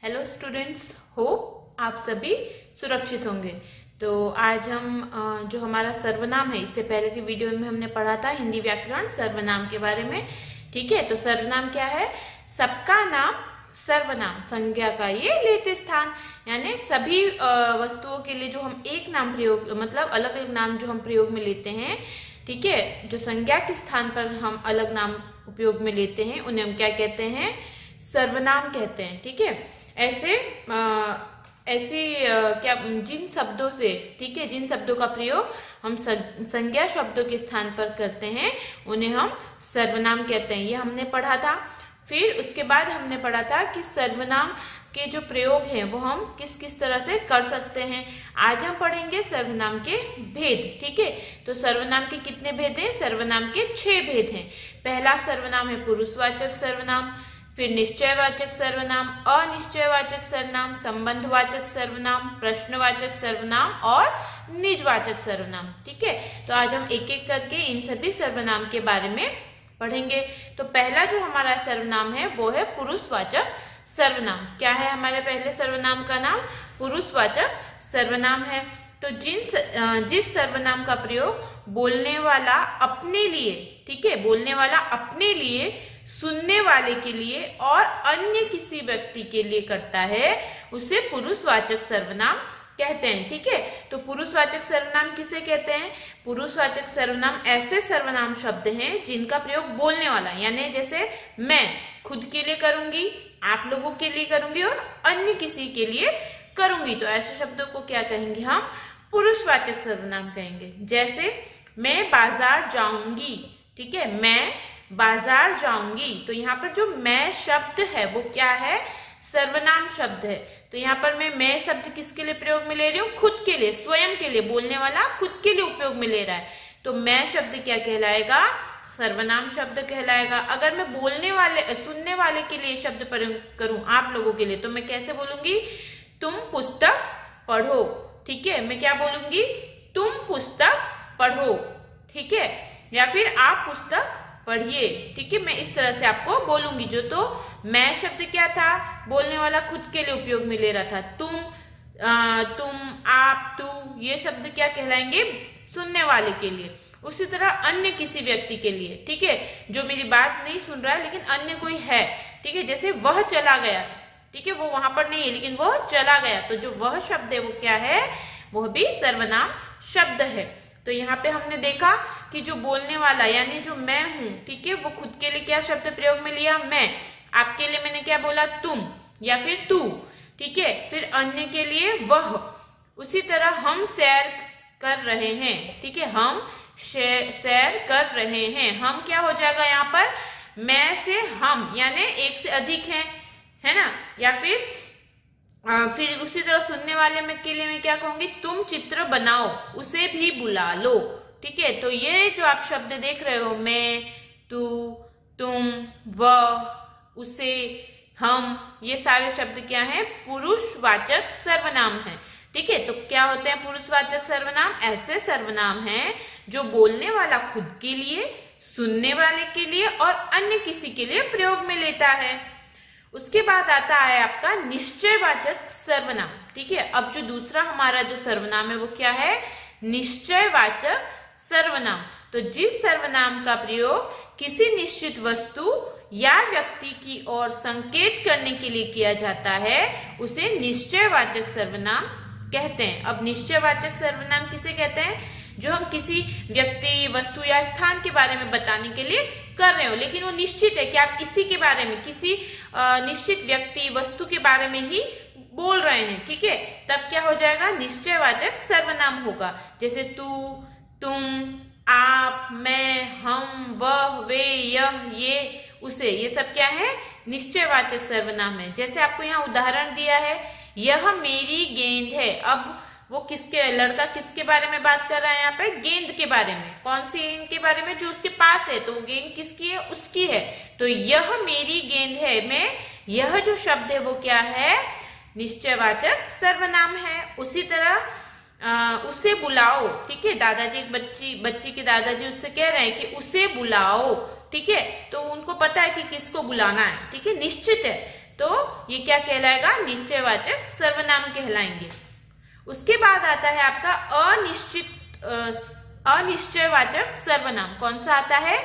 Hello students, hope आप सभी सुरक्षित होंगे। तो आज हम जो हमारा सर्वनाम है, इससे पहले की वीडियो में हमने पढ़ा था हिंदी व्याकरण सर्वनाम के बारे में। ठीक है, तो सर्वनाम क्या है? सबका नाम सर्वनाम, संज्ञा का ये लेते स्थान, यानी सभी वस्तुओं के लिए जो हम एक नाम प्रयोग मतलब अलग अलग नाम जो हम प्रयोग में लेते हैं, ठीक है, जो संज्ञा के स्थान पर हम अलग नाम उपयोग में लेते हैं उन्हें हम क्या कहते हैं? सर्वनाम कहते हैं। ठीक है, क्या जिन शब्दों से, ठीक है, जिन शब्दों का प्रयोग हम संज्ञा शब्दों के स्थान पर करते हैं उन्हें हम सर्वनाम कहते हैं। ये हमने पढ़ा था। फिर उसके बाद हमने पढ़ा था कि सर्वनाम के जो प्रयोग हैं वो हम किस किस तरह से कर सकते हैं। आज हम पढ़ेंगे सर्वनाम के भेद। ठीक है, तो सर्वनाम के कितने भेद हैं? सर्वनाम के 6 भेद हैं। पहला सर्वनाम है पुरुषवाचक सर्वनाम, फिर निश्चयवाचक सर्वनाम, अनिश्चयवाचक सर्वनाम, संबंधवाचक सर्वनाम, प्रश्नवाचक सर्वनाम और निजवाचक सर्वनाम। ठीक है, तो आज हम एक एक करके इन सभी सर्वनाम के बारे में पढ़ेंगे। तो पहला जो हमारा सर्वनाम है वो है पुरुषवाचक सर्वनाम। क्या है हमारे पहले सर्वनाम का नाम? पुरुषवाचक सर्वनाम है। तो जिस सर्वनाम का प्रयोग बोलने वाला अपने लिए, ठीक है, बोलने वाला अपने लिए, सुनने वाले के लिए और अन्य किसी व्यक्ति के लिए करता है उसे पुरुषवाचक सर्वनाम कहते हैं। ठीक है, तो पुरुषवाचक सर्वनाम किसे कहते हैं? पुरुषवाचक सर्वनाम ऐसे सर्वनाम शब्द हैं जिनका प्रयोग बोलने वाला, यानी जैसे मैं खुद के लिए करूंगी, आप लोगों के लिए करूंगी और अन्य किसी के लिए करूंगी, तो ऐसे शब्दों को क्या कहेंगे हम? पुरुषवाचक सर्वनाम कहेंगे। जैसे मैं बाजार जाऊंगी, ठीक है, मैं बाजार जाऊंगी, तो यहाँ पर जो मैं शब्द है वो क्या है? सर्वनाम शब्द है। तो यहाँ पर मैं शब्द किसके लिए प्रयोग में ले रही हूँ? खुद के लिए, स्वयं के लिए, बोलने वाला खुद के लिए उपयोग में ले रहा है, तो मैं शब्द क्या कहलाएगा? सर्वनाम शब्द कहलाएगा। अगर मैं बोलने वाले, सुनने वाले के लिए शब्द प्रयोग करूं, आप लोगों के लिए, तो मैं कैसे बोलूंगी? तुम पुस्तक पढ़ो। ठीक है, मैं क्या बोलूंगी? तुम पुस्तक पढ़ो। ठीक है, या फिर आप पुस्तक पढ़िए। ठीक है, मैं इस तरह से आपको बोलूंगी। जो तो मैं शब्द क्या था? बोलने वाला खुद के लिए उपयोग में ले रहा था। तुम, आप, तू, ये शब्द क्या कहलाएंगे? सुनने वाले के लिए। उसी तरह अन्य किसी व्यक्ति के लिए, ठीक है, जो मेरी बात नहीं सुन रहा है लेकिन अन्य कोई है, ठीक है, जैसे वह चला गया, ठीक है, वो वहां पर नहीं है लेकिन वह चला गया, तो जो वह शब्द है वो क्या है? वह भी सर्वनाम शब्द है। तो यहाँ पे हमने देखा कि जो बोलने वाला यानी जो मैं हूं, ठीक है, वो खुद के लिए क्या शब्द प्रयोग में लिया? मैं। आपके लिए मैंने क्या बोला? तुम या फिर तू। ठीक है, फिर अन्य के लिए वह। उसी तरह हम सैर कर रहे हैं, ठीक है, हम सैर कर रहे हैं, हम क्या हो जाएगा यहाँ पर? मैं से हम, यानी एक से अधिक है ना। या फिर उसी तरह सुनने वाले में के लिए मैं क्या कहूंगी? तुम चित्र बनाओ, उसे भी बुला लो। ठीक है, तो ये जो आप शब्द देख रहे हो, मैं, तू, तुम, वह, उसे, हम, ये सारे शब्द क्या हैं? पुरुषवाचक सर्वनाम है। ठीक है, तो क्या होते हैं पुरुषवाचक सर्वनाम? ऐसे सर्वनाम हैं जो बोलने वाला खुद के लिए, सुनने वाले के लिए और अन्य किसी के लिए प्रयोग में लेता है। उसके बाद आता है आपका निश्चयवाचक सर्वनाम। ठीक है, अब जो दूसरा हमारा जो सर्वनाम है वो क्या है? निश्चयवाचक सर्वनाम। तो जिस सर्वनाम का प्रयोग किसी निश्चित वस्तु या व्यक्ति की ओर संकेत करने के लिए किया जाता है उसे निश्चयवाचक सर्वनाम कहते हैं। अब निश्चयवाचक सर्वनाम किसे कहते हैं? जो हम किसी व्यक्ति, वस्तु या स्थान के बारे में बताने के लिए कर रहे हो, लेकिन वो निश्चित है कि आप इसी के बारे में, किसी निश्चित व्यक्ति, वस्तु के बारे में ही बोल रहे हैं। ठीक है, तब क्या हो जाएगा? निश्चयवाचक सर्वनाम होगा। जैसे तू, तुम, आप, मैं, हम, वह, वे, यह, ये, उसे, ये सब क्या है? निश्चयवाचक सर्वनाम है। जैसे आपको यहाँ उदाहरण दिया है, यह मेरी गेंद है। अब वो किसके, लड़का किसके बारे में बात कर रहा है? यहाँ पे गेंद के बारे में। कौन सी गेंद के बारे में? जो उसके पास है, तो गेंद किसकी है? उसकी है। तो यह मेरी गेंद है में यह जो शब्द है वो क्या है? निश्चयवाचक सर्वनाम है। उसी तरह उसे बुलाओ, ठीक है, दादाजी, एक बच्ची के दादाजी उससे कह रहे हैं कि उसे बुलाओ। ठीक है, तो उनको पता है कि किसको बुलाना है। ठीक है, निश्चित है। तो ये क्या कहलाएगा, निश्चयवाचक सर्वनाम कहलाएंगे। उसके बाद आता है आपका अनिश्चयवाचक सर्वनाम। कौन सा आता है,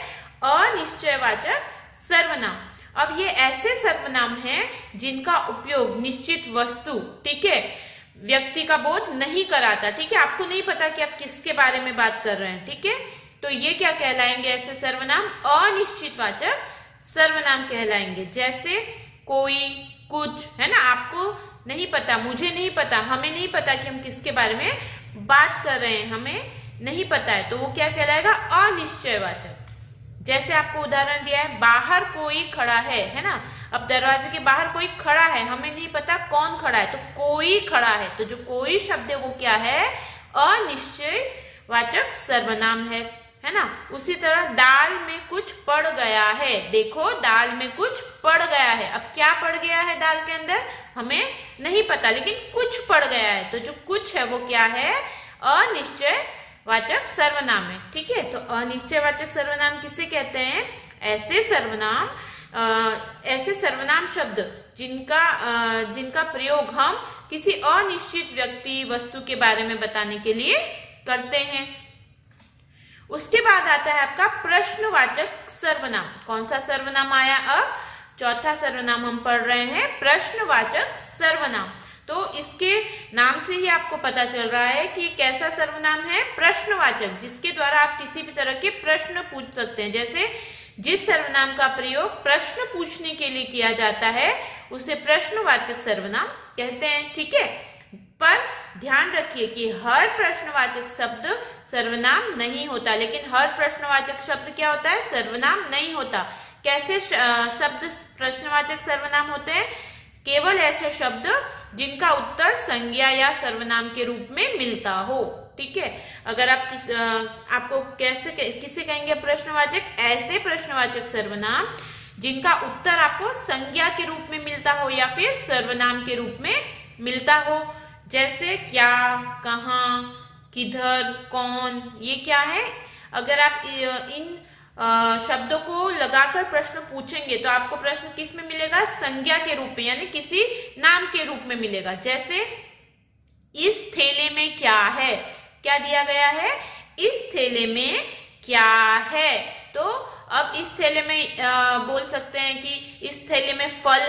अनिश्चयवाचक सर्वनाम। अब ये ऐसे सर्वनाम हैं जिनका उपयोग निश्चित वस्तु, ठीक है, व्यक्ति का बोध नहीं कराता। ठीक है, आपको नहीं पता कि आप किसके बारे में बात कर रहे हैं। ठीक है, तो ये क्या कहलाएंगे, ऐसे सर्वनाम अनिश्चितवाचक सर्वनाम कहलाएंगे। जैसे कोई, कुछ, है ना, आपको नहीं पता, मुझे नहीं पता, हमें नहीं पता कि हम किसके बारे में बात कर रहे हैं, हमें नहीं पता है, तो वो क्या कहलाएगा, अनिश्चयवाचक। जैसे आपको उदाहरण दिया है, बाहर कोई खड़ा है ना, अब दरवाजे के बाहर कोई खड़ा है, हमें नहीं पता कौन खड़ा है, तो कोई खड़ा है, तो जो कोई शब्द है वो क्या है, अनिश्चयवाचक सर्वनाम है ना। उसी तरह दाल में कुछ पड़ गया है, देखो दाल में कुछ पड़ गया है। अब क्या पड़ गया है दाल के अंदर, हमें नहीं पता, लेकिन कुछ पड़ गया है, तो जो कुछ है वो क्या है, अनिश्चयवाचक सर्वनाम है। ठीक है, तो अनिश्चयवाचक सर्वनाम किसे कहते हैं, ऐसे सर्वनाम शब्द जिनका प्रयोग हम किसी अनिश्चित व्यक्ति, वस्तु के बारे में बताने के लिए करते हैं। उसके बाद आता है आपका प्रश्नवाचक सर्वनाम। कौन सा सर्वनाम आया, अब चौथा सर्वनाम हम पढ़ रहे हैं, प्रश्नवाचक सर्वनाम। तो इसके नाम से ही आपको पता चल रहा है कि कैसा सर्वनाम है, प्रश्नवाचक, जिसके द्वारा आप किसी भी तरह के प्रश्न पूछ सकते हैं। जैसे जिस सर्वनाम का प्रयोग प्रश्न पूछने के लिए किया जाता है उसे प्रश्नवाचक सर्वनाम कहते हैं। ठीक है, पर ध्यान रखिए कि हर प्रश्नवाचक शब्द सर्वनाम नहीं होता, लेकिन हर प्रश्नवाचक शब्द क्या होता है, सर्वनाम नहीं होता। कैसे शब्द प्रश्नवाचक सर्वनाम होते हैं, केवल ऐसे शब्द जिनका उत्तर संज्ञा या सर्वनाम के रूप में मिलता हो। ठीक है, अगर आप आपको किसे कहेंगे प्रश्नवाचक, ऐसे प्रश्नवाचक सर्वनाम जिनका उत्तर आपको संज्ञा के रूप में मिलता हो या फिर सर्वनाम के रूप में मिलता हो। जैसे क्या, कहाँ, किधर, कौन, ये क्या है, अगर आप इन शब्दों को लगाकर प्रश्न पूछेंगे तो आपको प्रश्न किस में मिलेगा, संज्ञा के रूप में, यानी किसी नाम के रूप में मिलेगा। जैसे इस थैले में क्या है, क्या दिया गया है, इस थैले में क्या है। तो अब इस थैले में बोल सकते हैं कि इस थैले में फल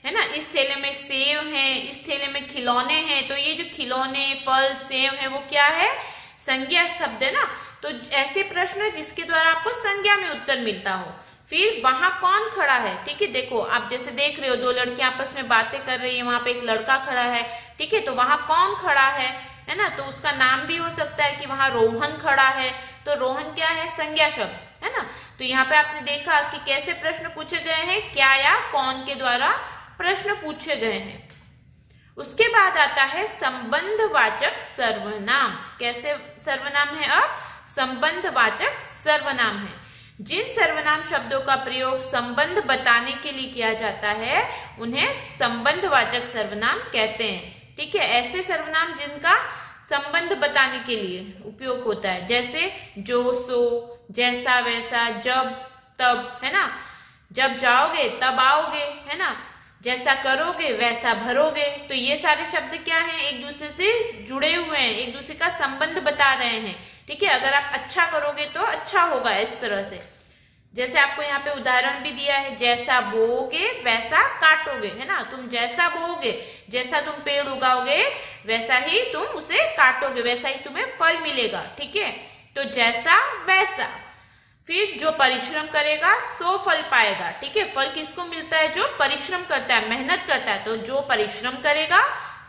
है ना, इस थैले में सेव हैं, इस थैले में खिलौने हैं। तो ये जो खिलौने, फल, सेव है वो क्या है, संज्ञा शब्द है ना। तो ऐसे प्रश्न जिसके द्वारा आपको संज्ञा में उत्तर मिलता हो। फिर वहां कौन खड़ा है, ठीक है, देखो आप जैसे देख रहे हो दो लड़कियां आपस में बातें कर रही है, वहां पे एक लड़का खड़ा है। ठीक है, तो वहां कौन खड़ा है ना, तो उसका नाम भी हो सकता है कि वहां रोहन खड़ा है। तो रोहन क्या है, संज्ञा शब्द है ना। तो यहाँ पे आपने देखा कि कैसे प्रश्न पूछे गए हैं, क्या या कौन के द्वारा प्रश्न पूछे गए हैं। उसके बाद आता है संबंधवाचक सर्वनाम। कैसे सर्वनाम है, अब संबंधवाचक सर्वनाम है। जिन सर्वनाम शब्दों का प्रयोग संबंध बताने के लिए किया जाता है उन्हें संबंधवाचक सर्वनाम कहते हैं। ठीक है, ऐसे सर्वनाम जिनका संबंध बताने के लिए उपयोग होता है। जैसे जो, सो, जैसा, वैसा, जब, तब, है ना, जब जाओगे तब आओगे, है ना, जैसा करोगे वैसा भरोगे। तो ये सारे शब्द क्या हैं, एक दूसरे से जुड़े हुए हैं, एक दूसरे का संबंध बता रहे हैं। ठीक है, अगर आप अच्छा करोगे तो अच्छा होगा, इस तरह से। जैसे आपको यहाँ पे उदाहरण भी दिया है, जैसा बोओगे वैसा काटोगे, है ना, तुम जैसा बोओगे, जैसा तुम पेड़ उगाओगे वैसा ही तुम उसे काटोगे, वैसा ही तुम्हें फल मिलेगा। ठीक है, तो जैसा वैसा। फिर जो परिश्रम करेगा सो फल पाएगा। ठीक है, फल किसको मिलता है, जो परिश्रम करता है, मेहनत करता है। तो जो परिश्रम करेगा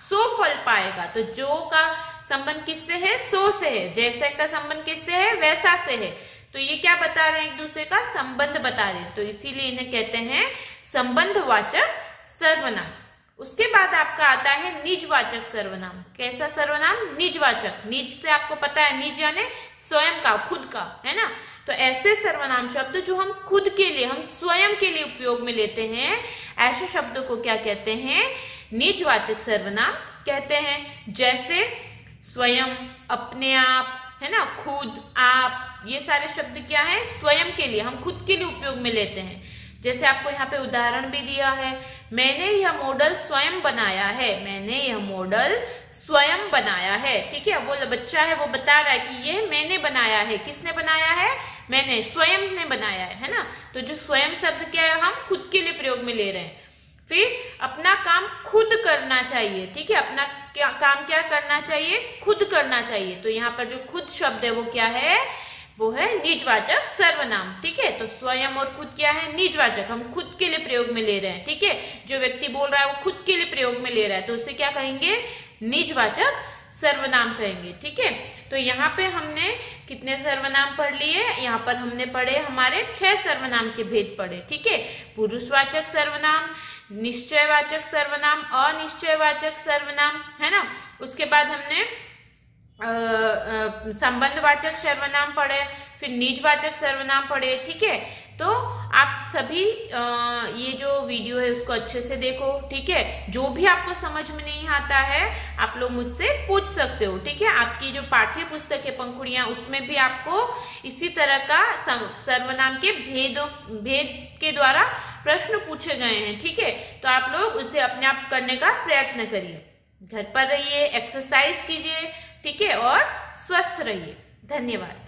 सो फल पाएगा। तो जो का संबंध किससे है, सो से है। जैसे का संबंध किससे है, वैसा से है। तो ये क्या बता रहे हैं, एक दूसरे का संबंध बता रहे हैं। तो इसीलिए इन्हें कहते हैं संबंधवाचक सर्वनाम। उसके बाद आपका आता है निजवाचक सर्वनाम। कैसा सर्वनाम, निजवाचक। निज से आपको पता है, निज यानी स्वयं का, खुद का, है ना। तो ऐसे सर्वनाम शब्द जो हम खुद के लिए, हम स्वयं के लिए उपयोग में लेते हैं, ऐसे शब्दों को क्या कहते हैं, निजवाचक सर्वनाम कहते हैं। जैसे स्वयं, अपने आप, है ना, खुद, आप, ये सारे शब्द क्या है, स्वयं के लिए, हम खुद के लिए उपयोग में लेते हैं। जैसे आपको यहाँ पे उदाहरण भी दिया है, मैंने यह मॉडल स्वयं बनाया है, मैंने यह मॉडल स्वयं बनाया है। ठीक है, वो बच्चा है वो बता रहा है कि ये मैंने बनाया है। किसने बनाया है? मैंने, स्वयं ने बनाया है ना। तो जो स्वयं शब्द क्या है, हम खुद के लिए प्रयोग में ले रहे हैं। फिर अपना काम खुद करना चाहिए। ठीक है, अपना काम क्या करना चाहिए? खुद करना चाहिए। तो यहाँ पर जो खुद शब्द है वो क्या है? वो है निजवाचक सर्वनाम। ठीक है, तो स्वयं और खुद क्या है? निजवाचक, हम खुद के लिए प्रयोग में ले रहे हैं। ठीक है, जो व्यक्ति बोल रहा है वो खुद के लिए प्रयोग में ले रहा है, तो उससे क्या कहेंगे? निजवाचक सर्वनाम कहेंगे। ठीक है, तो यहाँ पे हमने कितने सर्वनाम पढ़ लिए? यहाँ पर हमने पढ़े हमारे 6 सर्वनाम के भेद पढ़े। ठीक है, पुरुषवाचक सर्वनाम, निश्चयवाचक सर्वनाम, अनिश्चयवाचक सर्वनाम, है ना। उसके बाद हमने संबंधवाचक सर्वनाम पढ़े, फिर निजवाचक सर्वनाम पढ़े। ठीक है, तो आप सभी ये जो वीडियो है उसको अच्छे से देखो। ठीक है, जो भी आपको समझ में नहीं आता है आप लोग मुझसे पूछ सकते हो। ठीक है, आपकी जो पाठ्य पुस्तक है पंखुड़ियां, उसमें भी आपको इसी तरह का सर्वनाम के भेद के द्वारा प्रश्न पूछे गए हैं। ठीक है, तो आप लोग उसे अपने आप करने का प्रयत्न करिए, घर पर रहिए, एक्सरसाइज कीजिए। ठीक है, और स्वस्थ रहिए। धन्यवाद।